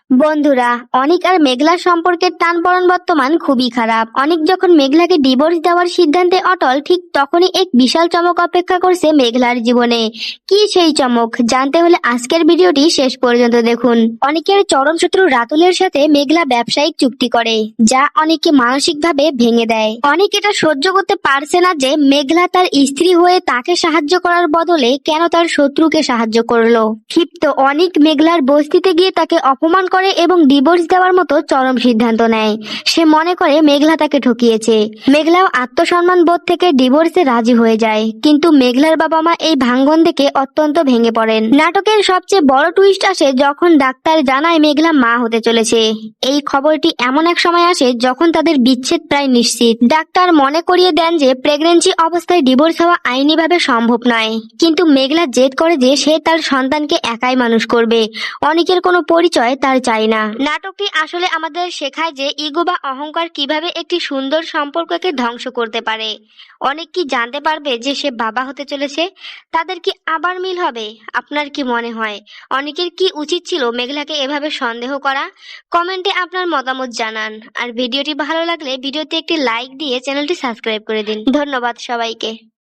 বন্ধুরা, অনিক আর মেঘলার সম্পর্কের টানপোড়েন বর্তমান খুবই খারাপ। অনিক যখন মেঘলাকে ডিভোর্স দেওয়ার সিদ্ধান্তে অটল, ঠিক তখনই এক বিশাল চমক অপেক্ষা করছে মেঘলার জীবনে। কি সেই চমক জানতে হলে আজকের ভিডিওটি শেষ পর্যন্ত দেখুন। অনিকের চরম শত্রু রাতুলের সাথে মেঘলা ব্যবসায়িক চুক্তি করে, যা অনিককে মানসিকভাবে ভেঙে দেয়। অনিক এটা সহ্য করতে পারছে না যে মেঘলা তার স্ত্রী হয়ে তাকে সাহায্য করার বদলে কেন তার শত্রুকে সাহায্য করলো। ক্ষিপ্ত অনিক মেঘলার বস্তিতে গিয়ে তাকে অপমান করে এবং ডিভোর্স দেওয়ার মতো চরম সিদ্ধান্ত নেয়। সে মনে করে মেঘলা তাকে ঠকিয়েছে। মেঘলাও আত্মসম্মান বোধ থেকে ডিভোর্সে রাজি হয়ে যায়, কিন্তু মেঘলার বাবা মা এই ভাঙ্গন দেখে অত্যন্ত ভেঙে পড়েন। নাটকের সবচেয়ে বড় টুইস্ট আসে যখন ডাক্তার জানায় মেঘলা মা হতে চলেছে। এই খবরটি এমন এক সময় আসে যখন তাদের বিচ্ছেদ প্রায় নিশ্চিত। ডাক্তার মনে করিয়ে দেন যে প্রেগন্যান্সি অবস্থায় ডিভোর্স হওয়া আইনিভাবে সম্ভব নয়, কিন্তু মেঘলা জেদ করে যে সে তার সন্তানকে একাই মানুষ করবে। অনিকের কোনো পরিচয় তার চাই না। নাটকটি আসলে আমাদের শেখায় যে ইগো বা অহংকার কিভাবে একটি সুন্দর সম্পর্ককে ধ্বংস করতে পারে। অনেক কি জানতে পারবে যে সে বাবা হতে চলেছে? তাদের কি আবার মিল হবে? আপনার কি মনে হয় অনেকের কি উচিত ছিল মেঘলাকে এভাবে সন্দেহ করা? কমেন্টে আপনার মতামত জানান। আর ভিডিওটি ভালো লাগলে ভিডিওতে একটি লাইক দিয়ে চ্যানেলটি সাবস্ক্রাইব করে দিন। ধন্যবাদ সবাইকে।